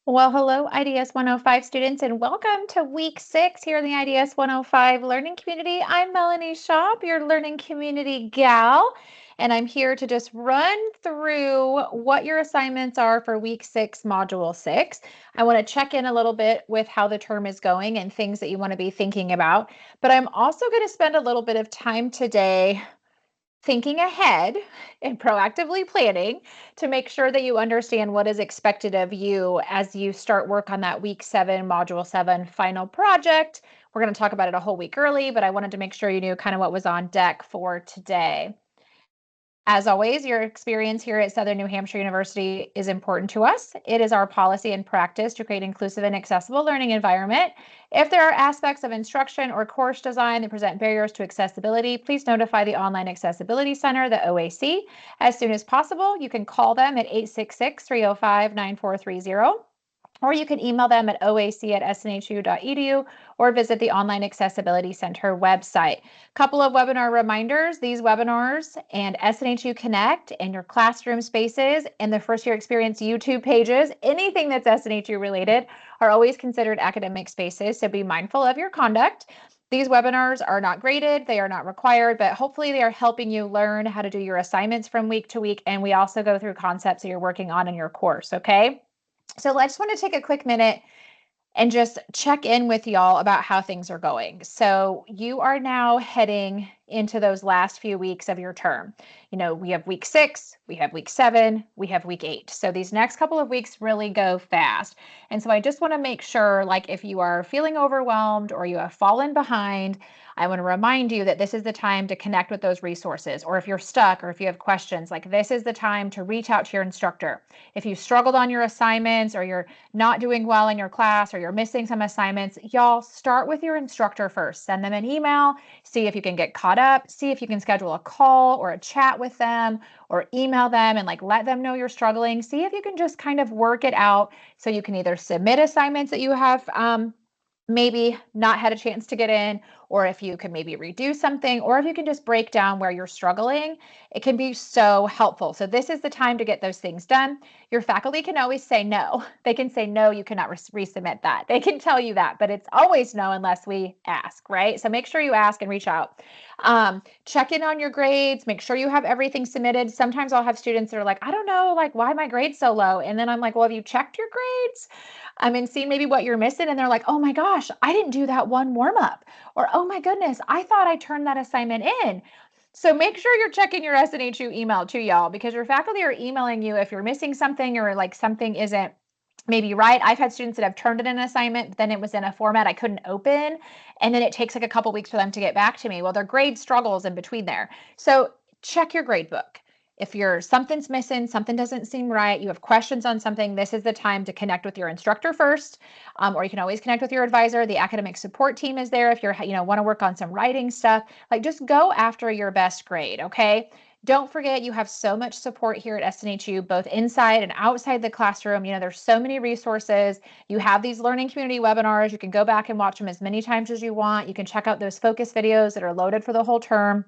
Well, hello, IDS 105 students, and welcome to week 6 here in the IDS 105 learning community. I'm Melanie Schaub, your learning community gal, and I'm here to just run through what your assignments are for week 6, module 6. I want to check in a little bit with how the term is going and things that you want to be thinking about, but I'm also going to spend a little bit of time today thinking ahead and proactively planning to make sure that you understand what is expected of you as you start work on that week 7, module 7 final project. We're going to talk about it a whole week early, but I wanted to make sure you knew kind of what was on deck for today. As always, your experience here at Southern New Hampshire University is important to us. It is our policy and practice to create inclusive and accessible learning environment. If there are aspects of instruction or course design that present barriers to accessibility, please notify the Online Accessibility Center, the OAC, as soon as possible. You can call them at 866-305-9430. Or you can email them at oac@snhu.edu or visit the Online Accessibility Center website. Couple of webinar reminders. These webinars and SNHU Connect and your classroom spaces and the First Year Experience YouTube pages, anything that's SNHU related, are always considered academic spaces, so be mindful of your conduct. These webinars are not graded, they are not required, but hopefully they are helping you learn how to do your assignments from week to week, and we also go through concepts that you're working on in your course, okay? So I just want to take a quick minute and just check in with y'all about how things are going. So you are now heading into those last few weeks of your term. You know, we have week 6, we have week 7, we have week 8. So these next couple of weeks really go fast. And so I just want to make sure, like, if you are feeling overwhelmed or you have fallen behind, I want to remind you that this is the time to connect with those resources. Or if you're stuck or if you have questions, like, this is the time to reach out to your instructor. If you struggled on your assignments or you're not doing well in your class or you're missing some assignments, y'all start with your instructor first. Send them an email, see if you can get caught up, see if you can schedule a call or a chat with them or email them and, like, let them know you're struggling. See if you can just kind of work it out so you can either submit assignments that you have maybe not had a chance to get in, or if you can maybe redo something, or if you can just break down where you're struggling, it can be so helpful. So this is the time to get those things done. Your faculty can always say no. They can say, no, you cannot resubmit that. They can tell you that, but it's always no unless we ask, right? So make sure you ask and reach out. Check in on your grades, make sure you have everything submitted. Sometimes I'll have students that are like, I don't know, like, why my grade's so low? And then I'm like, well, have you checked your grades? And see maybe what you're missing. And they're like, oh my gosh, I didn't do that one warm up. Or, oh my goodness, I thought I turned that assignment in. So make sure you're checking your SNHU email too, y'all, because your faculty are emailing you if you're missing something or like something isn't maybe right. I've had students that have turned in an assignment, but then it was in a format I couldn't open. And then it takes like a couple weeks for them to get back to me. Well, their grade struggles in between there. So check your grade book. If something's missing, something doesn't seem right, you have questions on something, this is the time to connect with your instructor first, or you can always connect with your advisor. The academic support team is there if you're, want to work on some writing stuff. Like, just go after your best grade, okay? Don't forget, you have so much support here at SNHU, both inside and outside the classroom. There's so many resources. You have these learning community webinars. You can go back and watch them as many times as you want. You can check out those focus videos that are loaded for the whole term.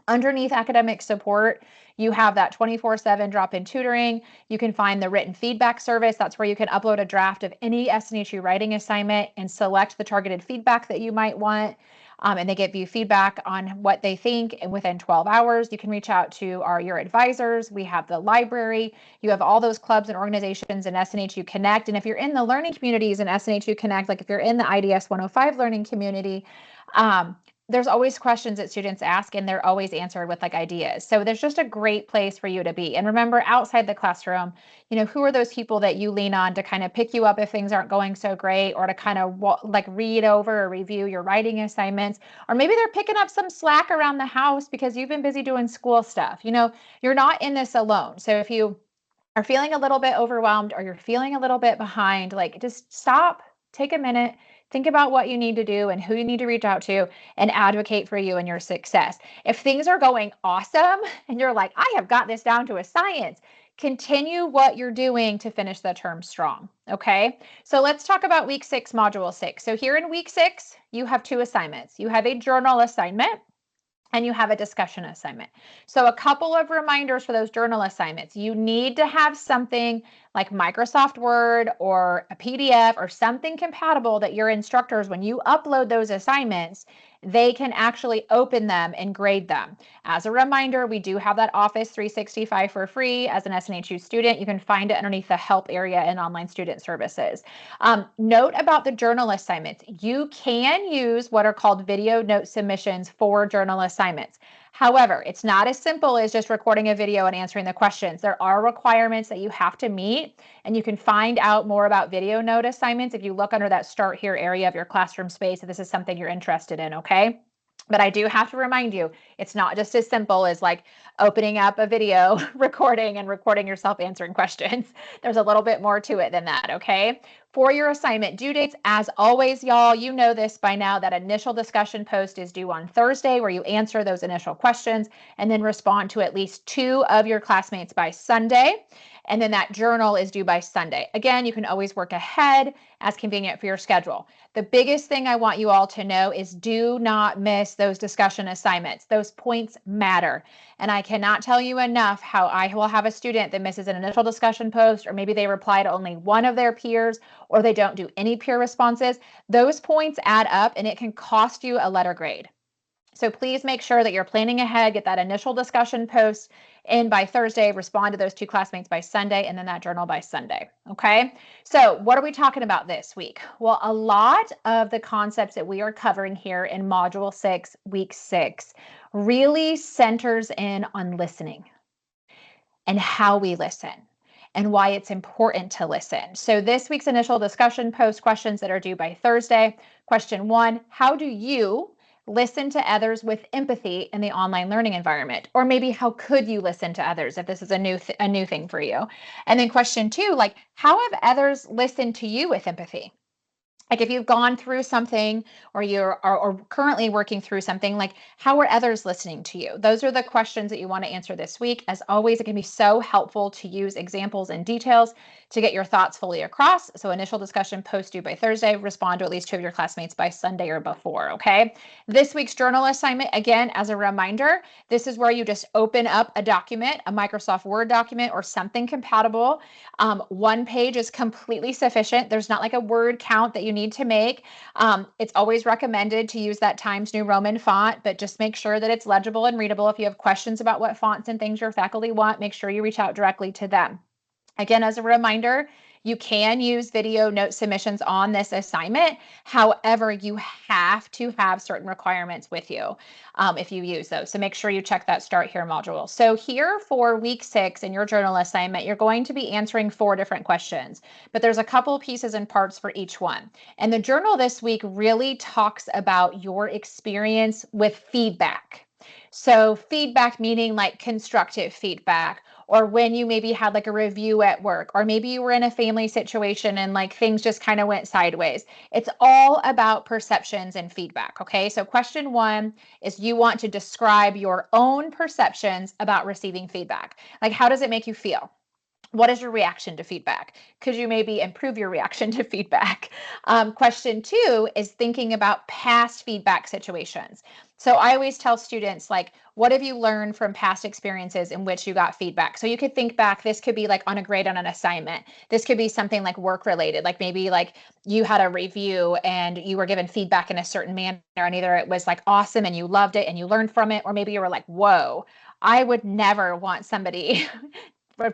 Underneath academic support, you have that 24/7 drop-in tutoring. You can find the written feedback service. That's where you can upload a draft of any SNHU writing assignment and select the targeted feedback that you might want. And they give you feedback on what they think, and within 12 hours, you can reach out to your advisors. We have the library. You have all those clubs and organizations in SNHU Connect. And if you're in the learning communities in SNHU Connect, like if you're in the IDS 105 learning community, there's always questions that students ask, and they're always answered with like ideas. So there's just a great place for you to be. And remember, outside the classroom, who are those people that you lean on to kind of pick you up if things aren't going so great, or to kind of like read over or review your writing assignments, or maybe they're picking up some slack around the house because you've been busy doing school stuff. You're not in this alone. So if you are feeling a little bit overwhelmed or you're feeling a little bit behind, like, just stop, take a minute, think about what you need to do and who you need to reach out to, and advocate for you and your success. If things are going awesome and you're like, I have got this down to a science, continue what you're doing to finish the term strong. Okay, so let's talk about week 6, module 6. So here in week 6, you have 2 assignments. You have a journal assignment and you have a discussion assignment. So a couple of reminders for those journal assignments. You need to have something like Microsoft Word or a PDF or something compatible that your instructors, when you upload those assignments, they can actually open them and grade them. As a reminder, we do have that Office 365 for free as an SNHU student. You can find it underneath the help area in online student services. Note about the journal assignments. You can use what are called video note submissions for journal assignments. However, it's not as simple as just recording a video and answering the questions. There are requirements that you have to meet, and you can find out more about video note assignments if you look under that Start Here area of your classroom space if this is something you're interested in, okay? But I do have to remind you, it's not just as simple as like opening up a video recording and recording yourself answering questions. There's a little bit more to it than that, okay? For your assignment due dates, as always, y'all, you know this by now, that initial discussion post is due on Thursday, where you answer those initial questions and then respond to at least 2 of your classmates by Sunday. And then that journal is due by Sunday. Again, you can always work ahead as convenient for your schedule. The biggest thing I want you all to know is do not miss those discussion assignments. Those points matter. And I cannot tell you enough how I will have a student that misses an initial discussion post, or maybe they reply to only one of their peers, or they don't do any peer responses. Those points add up and it can cost you a letter grade. So please make sure that you're planning ahead, get that initial discussion post in by Thursday, respond to those 2 classmates by Sunday, and then that journal by Sunday. Okay. So what are we talking about this week? Well, a lot of the concepts that we are covering here in Module 6, Week 6, really centers in on listening and how we listen and why it's important to listen. So this week's initial discussion post questions that are due by Thursday. Question 1, how do you listen to others with empathy in the online learning environment? Or maybe how could you listen to others if this is a new thing for you? And then question 2, like, how have others listened to you with empathy? Like if you've gone through something or you're or currently working through something, like how are others listening to you? Those are the questions that you want to answer this week. As always, it can be so helpful to use examples and details to get your thoughts fully across. So initial discussion post due by Thursday, respond to at least 2 of your classmates by Sunday or before, okay? This week's journal assignment, again, as a reminder, this is where you just open up a document, a Microsoft Word document or something compatible. 1 page is completely sufficient. There's not like a word count that you need to make. It's always recommended to use that Times New Roman font, but just make sure that it's legible and readable. If you have questions about what fonts and things your faculty want, make sure you reach out directly to them. Again, as a reminder, you can use video note submissions on this assignment. However, you have to have certain requirements with you if you use those. So make sure you check that Start Here module. So here for week 6 in your journal assignment, you're going to be answering 4 different questions, but there's a couple pieces and parts for each one. And the journal this week really talks about your experience with feedback. So feedback meaning like constructive feedback, or when you maybe had like a review at work, or maybe you were in a family situation and like things just kind of went sideways. It's all about perceptions and feedback. Okay. So question 1 is you want to describe your own perceptions about receiving feedback. Like, how does it make you feel? What is your reaction to feedback? Could you maybe improve your reaction to feedback? Question 2 is thinking about past feedback situations. So I always tell students, like, what have you learned from past experiences in which you got feedback? So you could think back, this could be like on a grade on an assignment. This could be something like work related, like maybe like you had a review and you were given feedback in a certain manner, and either it was like awesome and you loved it and you learned from it, or maybe you were like, whoa, I would never want somebody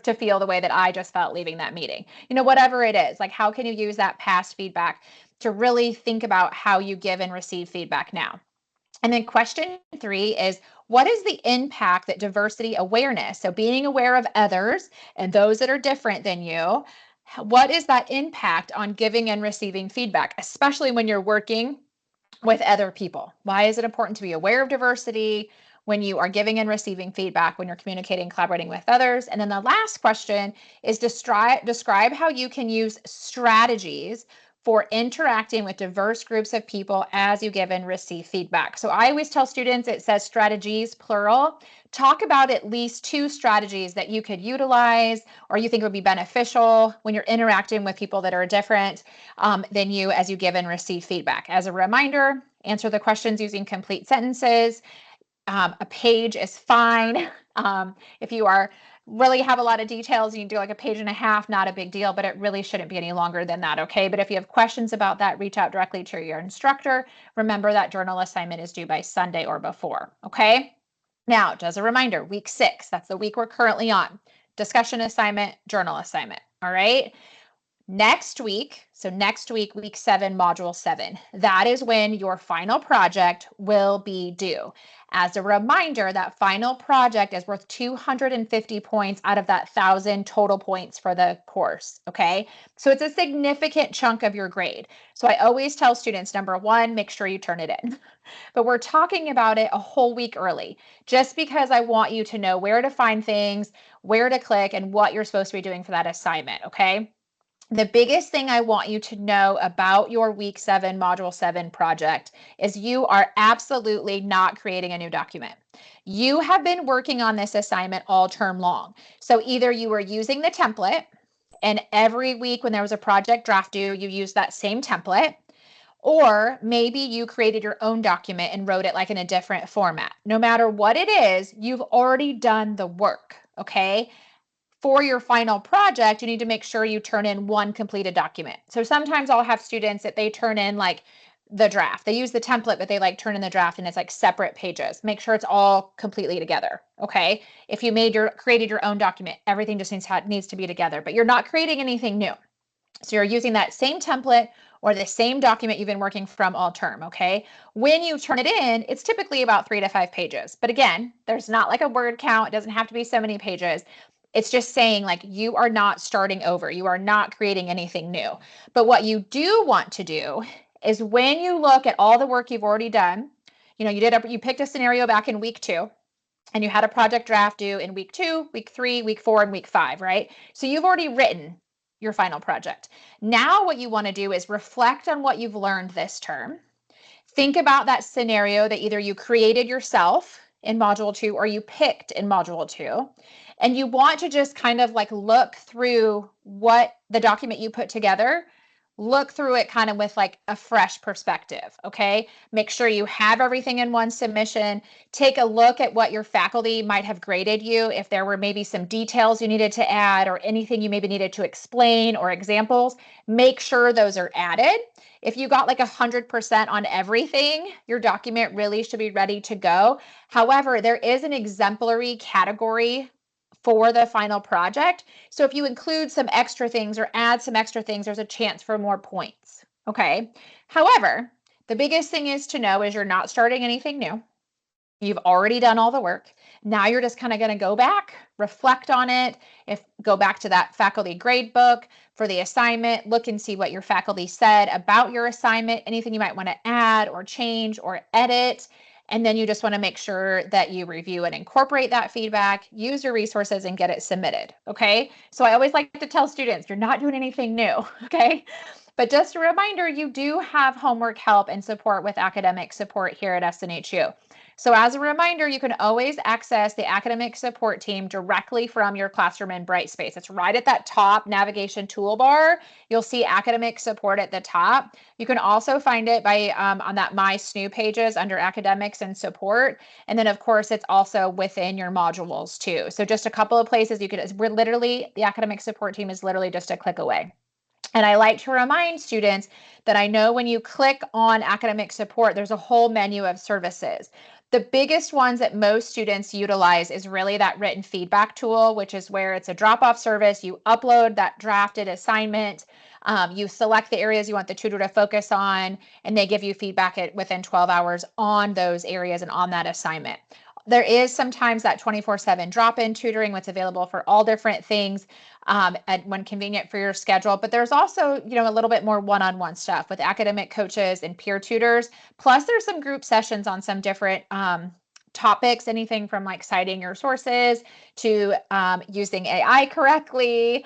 to feel the way that I just felt leaving that meeting. You know, whatever it is, like how can you use that past feedback to really think about how you give and receive feedback now? And then question 3 is, what is the impact that diversity awareness, so being aware of others and those that are different than you, what is that impact on giving and receiving feedback, especially when you're working with other people? Why is it important to be aware of diversity when you are giving and receiving feedback, when you're communicating, collaborating with others? And then the last question is describe how you can use strategies for interacting with diverse groups of people as you give and receive feedback. So I always tell students, it says strategies, plural. Talk about at least 2 strategies that you could utilize or you think would be beneficial when you're interacting with people that are different than you as you give and receive feedback. As a reminder, answer the questions using complete sentences. A page is fine. If you are really have a lot of details, you can do like a page and a half, not a big deal, but it really shouldn't be any longer than that, okay? But if you have questions about that, reach out directly to your instructor. Remember that journal assignment is due by Sunday or before, okay? Now, just a reminder, week 6, that's the week we're currently on. Discussion assignment, journal assignment, all right? Next week, so next week, week 7, module 7, that is when your final project will be due. As a reminder, that final project is worth 250 points out of that 1,000 total points for the course, okay? So it's a significant chunk of your grade. So I always tell students, number 1, make sure you turn it in. But we're talking about it a whole week early, just because I want you to know where to find things, where to click, and what you're supposed to be doing for that assignment, okay? The biggest thing I want you to know about your week 7, module 7 project is you are absolutely not creating a new document. You have been working on this assignment all term long. So either you were using the template, and every week when there was a project draft due, you used that same template, or maybe you created your own document and wrote it like in a different format. No matter what it is, you've already done the work, okay? For your final project, you need to make sure you turn in one completed document. So sometimes I'll have students that they turn in like the draft. They use the template, but they like turn in the draft and it's like separate pages. Make sure it's all completely together. Okay. If you created your own document, everything just needs to be together, but you're not creating anything new. So you're using that same template or the same document you've been working from all term, okay? When you turn it in, it's typically about 3 to 5 pages. But again, there's not like a word count. It doesn't have to be so many pages. It's just saying like you are not starting over. You are not creating anything new. But what you do want to do is when you look at all the work you've already done, you picked a scenario back in week 2 and you had a project draft due in week 2, week 3, week 4, and week 5, right? So you've already written your final project. Now what you want to do is reflect on what you've learned this term. Think about that scenario that either you created yourself in module 2 or you picked in module 2. And you want to just kind of like look through what the document you put together, look through it kind of with like a fresh perspective, okay? Make sure you have everything in one submission. Take a look at what your faculty might have graded you, if there were maybe some details you needed to add or anything you maybe needed to explain or examples. Make sure those are added. If you got like 100% on everything, your document really should be ready to go. However, there is an exemplary category for the final project. So if you include some extra things or add some extra things, there's a chance for more points. Okay. However, the biggest thing is to know is you're not starting anything new. You've already done all the work. Now you're just kind of going to go back, reflect on it. Go back to that faculty grade book for the assignment, look and see what your faculty said about your assignment, anything you might want to add or change or edit. And then you just want to make sure that you review and incorporate that feedback, use your resources, and get it submitted. Okay. So I always like to tell students, you're not doing anything new. Okay. But just a reminder, you do have homework help and support with academic support here at SNHU. So as a reminder, you can always access the academic support team directly from your classroom in Brightspace. It's right at that top navigation toolbar. You'll see academic support at the top. You can also find it by on that My SNU pages under academics and support. And then of course, it's also within your modules too. So just a couple of places the academic support team is literally just a click away. And I like to remind students that I know when you click on academic support, there's a whole menu of services. The biggest ones that most students utilize is really that written feedback tool, which is where it's a drop-off service. You upload that drafted assignment, you select the areas you want the tutor to focus on, and they give you feedback within 12 hours on those areas and on that assignment. There is sometimes that 24/7 drop-in tutoring, what's available for all different things when convenient for your schedule. But there's also, a little bit more one-on-one stuff with academic coaches and peer tutors. Plus, there's some group sessions on some different topics, anything from like citing your sources to using AI correctly,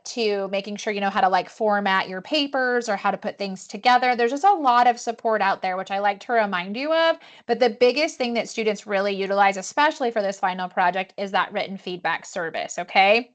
to making sure you know how to like format your papers or how to put things together. There's just a lot of support out there, which I like to remind you of. But the biggest thing that students really utilize, especially for this final project, is that written feedback service, okay?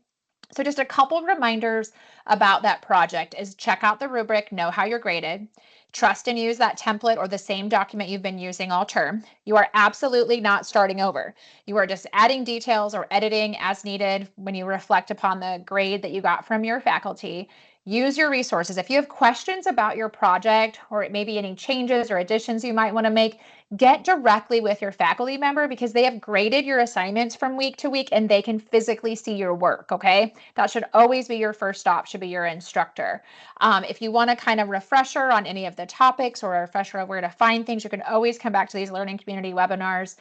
So just a couple reminders about that project is check out the rubric, know how you're graded, trust and use that template or the same document you've been using all term. You are absolutely not starting over. You are just adding details or editing as needed when you reflect upon the grade that you got from your faculty. Use your resources. If you have questions about your project or maybe any changes or additions you might want to make, get directly with your faculty member because they have graded your assignments from week to week and they can physically see your work, okay? That should always be your first stop, should be your instructor. If you want a kind of refresher on any of the topics or a refresher of where to find things, you can always come back to these learning community webinars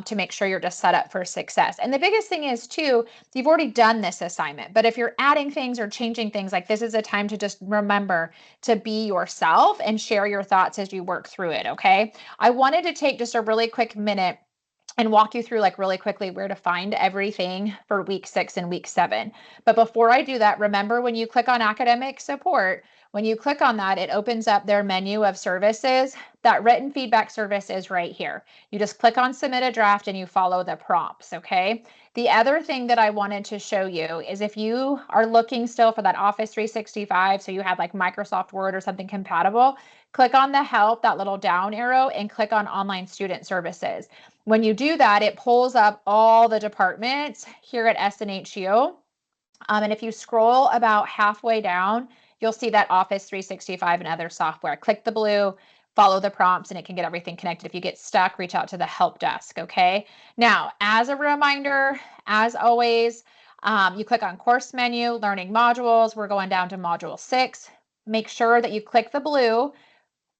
to make sure you're just set up for success. And the biggest thing is too, you've already done this assignment, but if you're adding things or changing things, like this is a time to just remember to be yourself and share your thoughts as you work through it, okay? I wanted to take just a really quick minute and walk you through like really quickly where to find everything for week 6 and week 7. But before I do that, remember when you click on academic support, when you click on that, it opens up their menu of services. That written feedback service is right here. You just click on submit a draft and you follow the prompts, okay? The other thing that I wanted to show you is if you are looking still for that Office 365, so you have like Microsoft Word or something compatible, click on the help, that little down arrow, and click on online student services. When you do that, it pulls up all the departments here at SNHU. And if you scroll about halfway down, you'll see that Office 365 and other software. Click the blue, follow the prompts, and it can get everything connected. If you get stuck, reach out to the help desk, okay? Now, as a reminder, as always, you click on course menu, learning modules. We're going down to module 6. Make sure that you click the blue,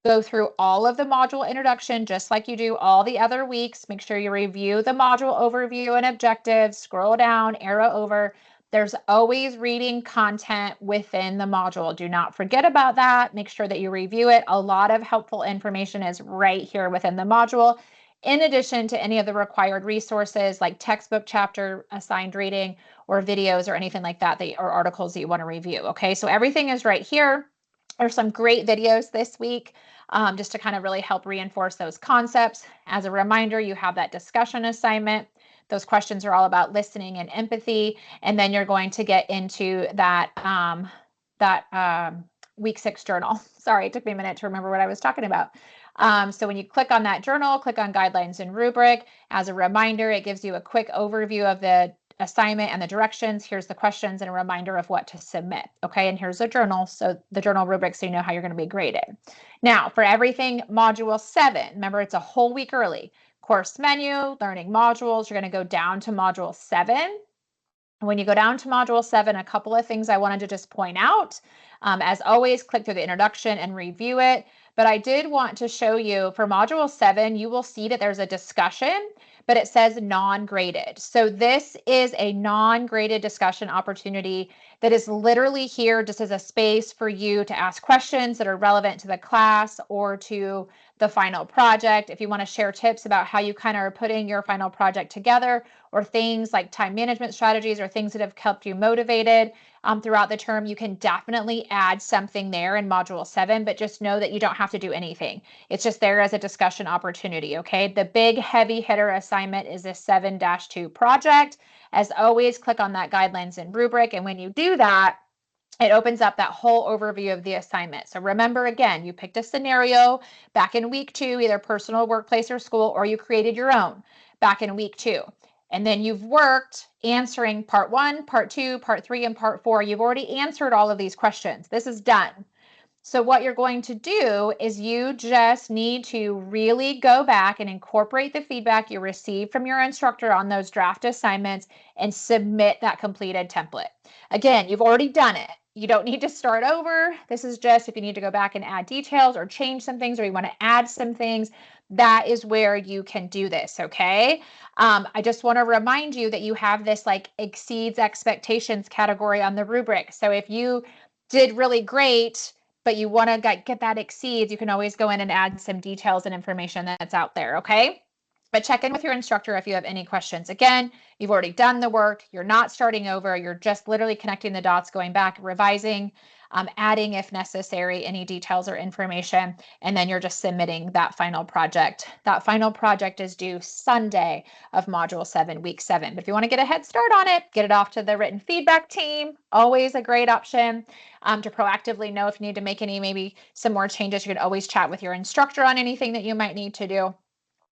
go through all of the module introduction, just like you do all the other weeks. Make sure you review the module overview and objectives, scroll down, arrow over. There's always reading content within the module. Do not forget about that. Make sure that you review it. A lot of helpful information is right here within the module, in addition to any of the required resources like textbook chapter assigned reading or videos or anything like that, or articles that you want to review. Okay, so everything is right here. There's some great videos this week just to kind of really help reinforce those concepts. As a reminder, you have that discussion assignment. Those questions are all about listening and empathy. And then you're going to get into that, week 6 journal. Sorry, it took me a minute to remember what I was talking about. So when you click on that journal, click on guidelines and rubric. As a reminder, it gives you a quick overview of the assignment and the directions. Here's the questions and a reminder of what to submit. Okay, and here's a journal. So the journal rubric, so you know how you're going to be graded. Now, for everything module 7, remember it's a whole week early. Course menu, learning modules, you're going to go down to module 7. When you go down to module 7, a couple of things I wanted to just point out. As always, click through the introduction and review it. But I did want to show you for module 7, you will see that there's a discussion, but it says non-graded. So this is a non-graded discussion opportunity that is literally here just as a space for you to ask questions that are relevant to the class or to the final project. If you want to share tips about how you kind of are putting your final project together, or things like time management strategies or things that have kept you motivated throughout the term, you can definitely add something there in module 7, but just know that you don't have to do anything. It's just there as a discussion opportunity, okay? The big heavy hitter assignment is this 7-2 project. As always, click on that guidelines and rubric, and when you do that, it opens up that whole overview of the assignment. So remember, again, you picked a scenario back in week 2, either personal, workplace, or school, or you created your own back in week 2. And then you've worked answering part 1, part 2, part 3, and part 4. You've already answered all of these questions. This is done. So what you're going to do is you just need to really go back and incorporate the feedback you received from your instructor on those draft assignments and submit that completed template. Again, you've already done it. You don't need to start over. This is just if you need to go back and add details or change some things, or you want to add some things, that is where you can do this, okay? I just want to remind you that you have this like exceeds expectations category on the rubric. So if you did really great, but you want to get that exceeds, you can always go in and add some details and information that's out there, okay? But check in with your instructor if you have any questions. Again, you've already done the work. You're not starting over. You're just literally connecting the dots, going back, revising, adding if necessary, any details or information, and then you're just submitting that final project. That final project is due Sunday of Module 7, Week 7. But if you want to get a head start on it, get it off to the written feedback team. Always a great option to proactively know if you need to make any, maybe some more changes. You can always chat with your instructor on anything that you might need to do,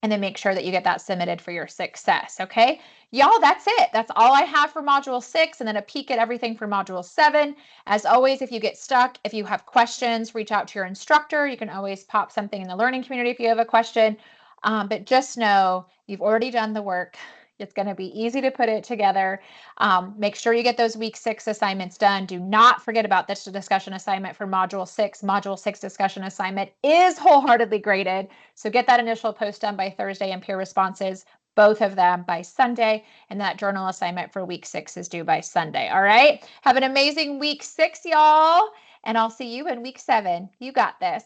and then make sure that you get that submitted for your success. Okay, y'all, that's it. That's all I have for Module 6, and then a peek at everything for Module 7. As always, if you get stuck, if you have questions, reach out to your instructor. You can always pop something in the learning community if you have a question, but just know you've already done the work. It's going to be easy to put it together. Make sure you get those week 6 assignments done. Do not forget about this discussion assignment for Module 6. Module 6 discussion assignment is wholeheartedly graded. So get that initial post done by Thursday and peer responses, both of them by Sunday. And that journal assignment for week 6 is due by Sunday. All right. Have an amazing week 6, y'all. And I'll see you in week 7. You got this.